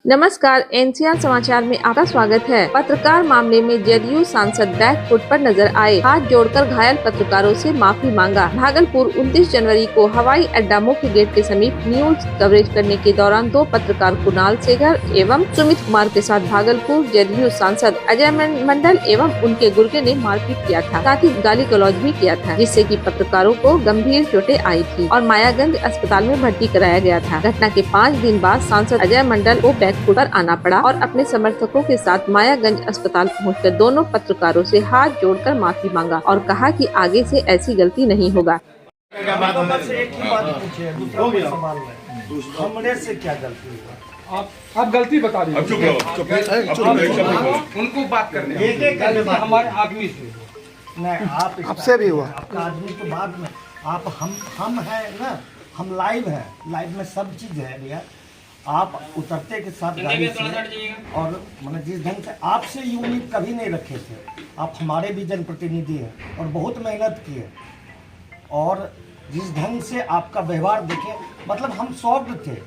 नमस्कार, एनसीआर समाचार में आपका स्वागत है। पत्रकार मामले में जदयू सांसद बैकफुट पर नजर आए, हाथ जोड़कर घायल पत्रकारों से माफी मांगा। भागलपुर 29 जनवरी को हवाई अड्डा मुख्य गेट के समीप न्यूज कवरेज करने के दौरान दो पत्रकार कुणाल शेखर एवं सुमित कुमार के साथ भागलपुर जदयू सांसद अजय मंडल एवं उनके गुर्गे ने मारपीट किया था, साथ ही गाली गलौज भी किया था, जिससे कि पत्रकारों को गंभीर चोटें आई थी और मायागंज अस्पताल में भर्ती कराया गया था। घटना के 5 दिन बाद सांसद अजय मंडल को बैकफुट पर आना पड़ा और अपने समर्थकों के साथ मायागंज अस्पताल पहुंचकर दोनों पत्रकारों से हाथ जोड़कर माफी मांगा और कहा कि आगे से ऐसी गलती नहीं होगा। बस एक ही बात पूछे, दूसरा कोई सवाल नहीं। हमने से क्या गलती हुआ? आप गलती बता दीजिए। उनको बात करने एक हमारे आदमी से नहीं, आपसे भी हुआ। आपका आदमी तो बाद में, आप हम है ना, हम लाइव है, लाइव में सब चीज है भैया। आप उतरते के साथ गाड़ी से और मतलब जिस ढंग से आपसे ये उम्मीद कभी नहीं रखे थे। आप हमारे भी जनप्रतिनिधि हैं और बहुत मेहनत की है, और जिस ढंग से आपका व्यवहार देखे, मतलब हम सॉफ्ट थे।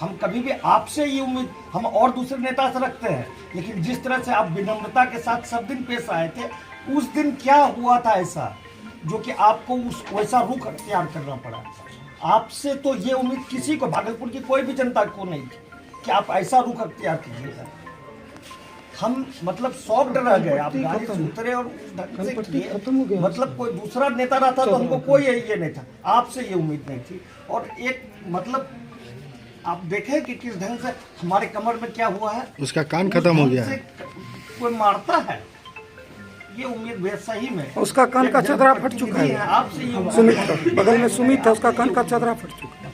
हम कभी भी आपसे ये उम्मीद हम और दूसरे नेता से रखते हैं, लेकिन जिस तरह से आप विनम्रता के साथ सब दिन पेश आए थे, उस दिन क्या हुआ था ऐसा जो कि आपको उस वैसा रुख अख्तियार करना पड़ा। आपसे तो ये उम्मीद किसी को, भागलपुर की कोई भी जनता को नहीं थी कि आप ऐसा रुख अख्तियार कीजिएगा। हम मतलब सॉफ्ट रह गए, आप गाड़ी से उतरे और उस ढंग से किए। मतलब कोई दूसरा नेता रहता तो हमको कोई ये नहीं था, आपसे ये उम्मीद नहीं थी। और एक मतलब आप देखें कि किस ढंग से हमारे कमर में क्या हुआ है, उसका कान खत्म हो गया है। कोई मारता है, ये उम्मीद सही में उसका कान का चदरा फट चुका है। आपसे सुमित का बगल में सुमित था, उसका कान का चदरा फट चुका है।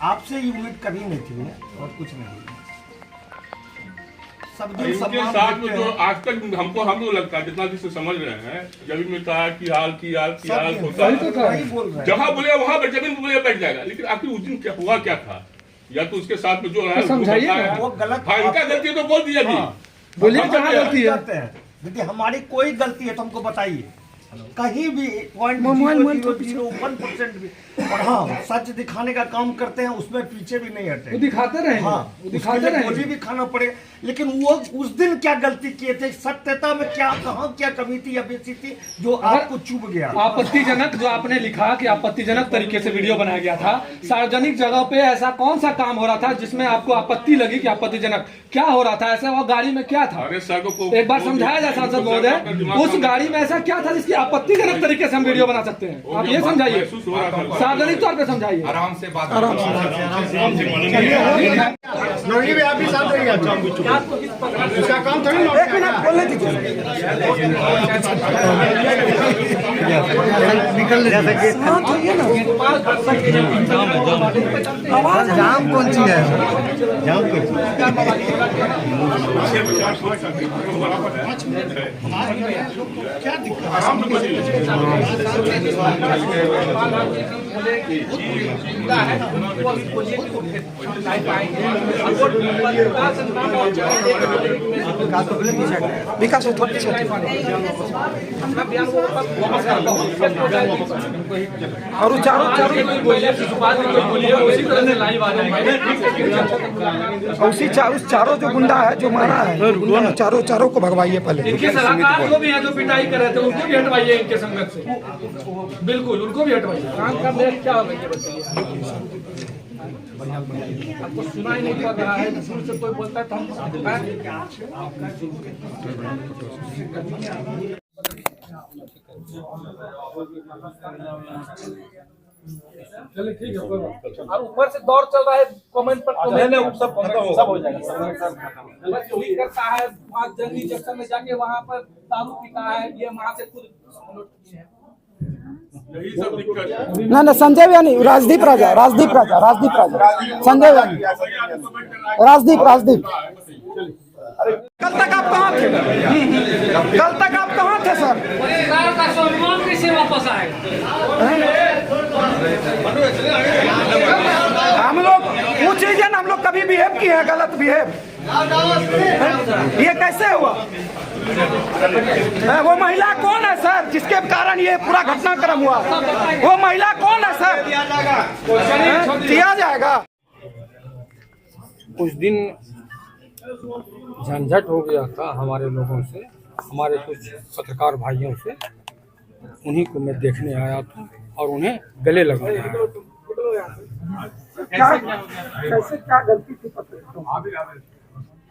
आपसे ये उम्मीद कभी नहीं थी और कुछ नहीं। सब दिन इनके साथ में जो आज तक हमको हम लोग लगता है, जितना जिससे समझ रहे हैं, जब में कहा कि हाल होता है, जहाँ बोले वहाँ जमीन पे बोले बैठ जाएगा। लेकिन आखिर उस दिन क्या हुआ, क्या था? या तो उसके साथ में जो रहा समझाइए, वो गलत। हाँ, इनका गलती है तो बोल दिया भी, बोलिए कहाँ गलती है। यदि हमारी कोई गलती है तो हमको बताइए, कहीं भी 0.001% भी। और हाँ, सच दिखाने का काम करते हैं, उसमें पीछे भी नहीं हटे, वो दिखाते रहे। हाँ, दिखाते रहे, गोली भी खाना पड़ेगा। लेकिन वो उस दिन क्या गलती किए थे, सत्यता में क्या, कहाँ क्या कमी थी या बेची थी जो आपको चुभ गया? आपत्तिजनक जो आपने लिखा कि आपत्तिजनक तरीके से वीडियो बनाया गया था, सार्वजनिक जगह पे ऐसा कौन सा काम हो रहा था जिसमें आपको आपत्ति लगी कि आपत्तिजनक क्या हो रहा था? ऐसा वो गाड़ी में क्या था, एक बार समझाया जाए सांसद महोदय। उस गाड़ी में ऐसा क्या था जिसकी आपत्तिजनक तरीके से हम वीडियो बना सकते हैं? आप ये समझाइए, सार्वजनिक तौर पर समझाइए, आराम से बात आराम से। आप भी साथ रहिए, उसका काम थोड़ी ना। एक मिनट बोलने दीजिए। निकल आवाज जाम कौन सी है? जाम क्या दिक्कत विकास और उस चारों जो गुंडा है जो मारा है, चारों को भगवाइए पहले। इनके सलाहकार जो भी है जो पिटाई कर रहे थे उनको भी हटवाइए, इनके संगत से बिल्कुल उनको भी हटवाइए। काम का मेरा क्या होगा ये बताइए? आपको सुना ही नहीं पड़ रहा है, दूर से कोई बोलता है तो हम चलिए ठीक है, कोई बात। और ऊपर से दौर चल रहा है कमेंट पर, सब हो जाएगा। बस यही करता है, वहाँ जंगी जंक्शन में जाके वहाँ पर दारू पीता है, ये वहाँ से खुद यही सब दिक्कत। ना संजय व्यानी, राजदीप राजा संजय व्यानी, राजदीप। कल तक आप कहाँ थे? सर? का सम्मान कैसे वापस आए? हम लोग पूछ लीजिए ना, हम लोग कभी बिहेव किए हैं गलत बिहेव? ये कैसे हुआ? वो महिला कौन है सर जिसके कारण ये पूरा घटनाक्रम हुआ? वो महिला कौन है सर? दिया जाएगा। कुछ दिन झंझट हो गया था हमारे लोगों से, हमारे कुछ पत्रकार भाइयों से। उन्हीं को मैं देखने आया था और उन्हें गले लगाने आया था। क्या गलती थी पत्रकारों?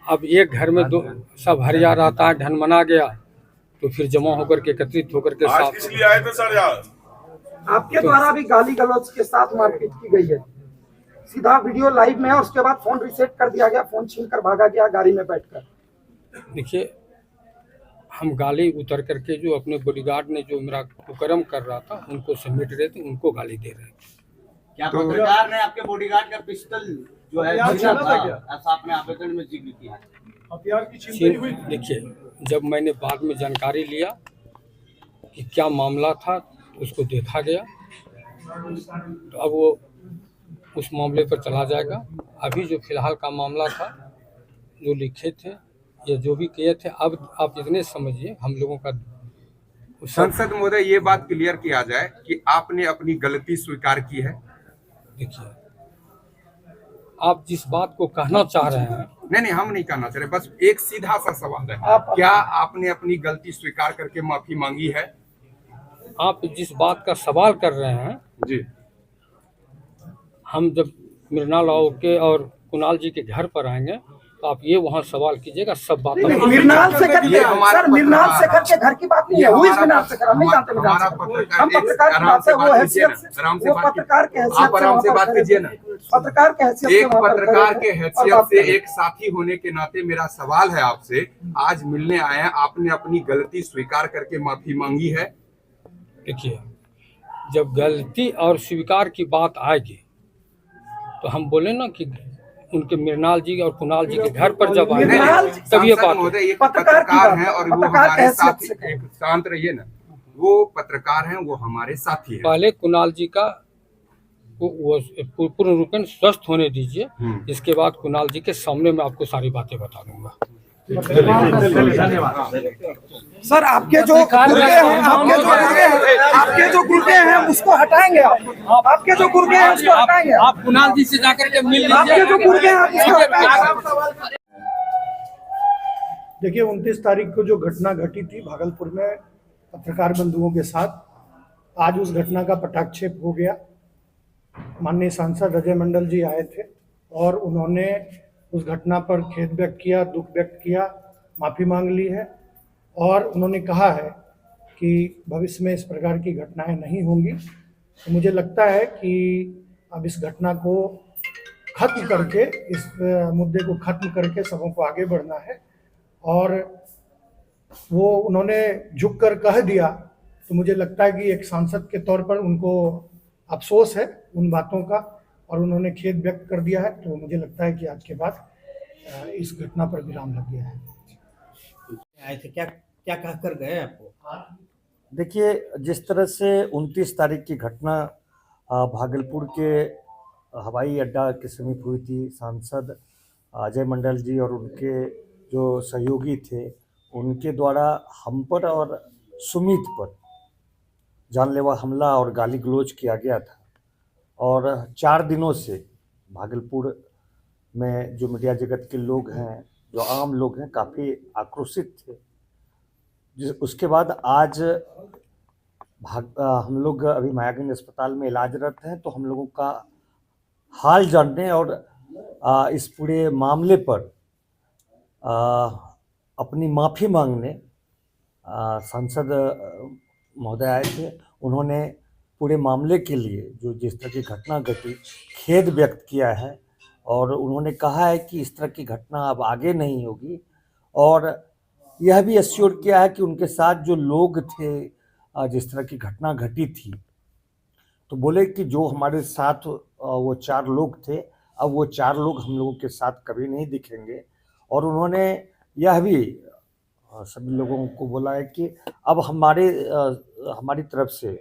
अब एक घर में दो सब हरिया रहता है, ढनमना गया तो फिर जमा होकर के एकत्रित होकर के साथ इसलिए आए थे सर यार। आपके द्वारा भी गाली गलौज के साथ मारपीट की गई है, सीधा वीडियो लाइव में है, उसके बाद फोन रिसेट कर दिया गया, फोन छीनकर भागा गया गाड़ी में बैठकर। देखिए, हम गाली उतर करके जो अपने बॉडीगार्ड ने जो मेरा कुकर्म कर रहा था उनको समेट रहे थे, उनको गाली दे रहे थे। क्या पत्रकार ने आपके बॉडीगार्ड का पिस्टल जो है छीना था, ऐसा आपने आवेदन में जिक्र किया है? हथियार की छीनताई हुई। देखिए, जब मैंने बाद में जानकारी लिया कि क्या मामला था, उसको देखा गया, तो अब वो उस मामले पर चला जाएगा। अभी जो फिलहाल का मामला था, जो लिखे थे या जो भी किए थे, अब आप इतने समझिए हम लोगों का संसद महोदय, ये बात क्लियर किया जाए कि आपने अपनी गलती स्वीकार की है। देखिए, आप जिस बात को कहना चाह रहे हैं, नहीं, हम नहीं कहना चाह रहे, बस एक सीधा सा सवाल है, क्या आपने अपनी गलती स्वीकार करके माफी मांगी है? आप जिस बात का सवाल कर रहे हैं जी, हम जब मृणाल राव के और कुणाल जी के घर पर आएंगे तो आप ये वहाँ सवाल कीजिएगा, सब बात मृणाल से करके सर, मृणाल से करके घर की बात नहीं है, वो इस मृणाल से कर, हम नहीं जानते मृणाल से। हम पत्रकार की बात से, वो हैसियत से, वो पत्रकार के हैसियत आप आराम से बात कीजिए ना। पत्रकार के हैसियत से, एक पत्रकार के हैसियत से, एक साथी होने के नाते मेरा सवाल है आपसे, आज मिलने आए हैं, आपने अपनी गलती स्वीकार करके माफी मांगी है? देखिए, जब गलती और स्वीकार की बात आएगी तो हम बोले ना कि उनके मृणाल जी और कुणाल जी के घर पर जब आएंगे तब ये बात महोदय, एक पत्रकार हैं और वो हमारे साथी, एक शांत रहिए ना, वो पत्रकार हैं, वो हमारे साथी हैं। पहले कुणाल जी का वो पूर्ण रूपेण स्वस्थ होने दीजिए, इसके बाद कुणाल जी के सामने मैं आपको सारी बातें बता दूंगा। सर, आपके जो गुर्गे हैं, आपके जो गुर्गे हैं उसको हटाएंगे आप? आपके जो गुर्गे हैं उसको हटाएंगे आप कुणाल जी से जाकर के मिल लीजिए। आपके जो गुर्गे हैं आप उसको हटाएंगे? देखिए, 29 तारीख को जो घटना घटी थी भागलपुर में पत्रकार बंधुओं के साथ, आज उस घटना का पटाक्षेप हो गया। माननीय सांसद अजय मंडल जी आए थे और उन्होंने उस घटना पर खेद व्यक्त किया, दुख व्यक्त किया, माफ़ी मांग ली है और उन्होंने कहा है कि भविष्य में इस प्रकार की घटनाएं नहीं होंगी। तो मुझे लगता है कि अब इस घटना को खत्म करके, इस मुद्दे को खत्म करके सबों को आगे बढ़ना है और वो उन्होंने झुक कर कह दिया, तो मुझे लगता है कि एक सांसद के तौर पर उनको अफसोस है उन बातों का और उन्होंने खेद व्यक्त कर दिया है। तो मुझे लगता है कि आज के बाद इस घटना पर विराम लग गया है। आए थे, क्या क्या कह कर गए आपको? देखिए, जिस तरह से 29 तारीख की घटना भागलपुर के हवाई अड्डा के समीप हुई थी, सांसद अजय मंडल जी और उनके जो सहयोगी थे उनके द्वारा हम पर और सुमित पर जानलेवा हमला और गाली गलौज किया गया था और 4 दिनों से भागलपुर में जो मीडिया जगत के लोग हैं, जो आम लोग हैं, काफ़ी आक्रोशित थे। उसके बाद आज हम लोग अभी मायागंज अस्पताल में इलाजरत हैं, तो हम लोगों का हाल जानने और इस पूरे मामले पर अपनी माफ़ी मांगने सांसद महोदय आए थे। उन्होंने पूरे मामले के लिए जो जिस तरह की घटना घटी खेद व्यक्त किया है और उन्होंने कहा है कि इस तरह की घटना अब आगे नहीं होगी और यह भी एश्योर किया है कि उनके साथ जो लोग थे जिस तरह की घटना घटी थी, तो बोले कि जो हमारे साथ वो 4 लोग थे, अब वो 4 लोग हम लोगों के साथ कभी नहीं दिखेंगे। और उन्होंने यह भी सभी लोगों को बोला है कि अब हमारी तरफ से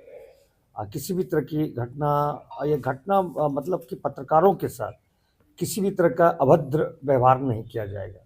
किसी भी तरह की घटना मतलब कि पत्रकारों के साथ किसी भी तरह का अभद्र व्यवहार नहीं किया जाएगा।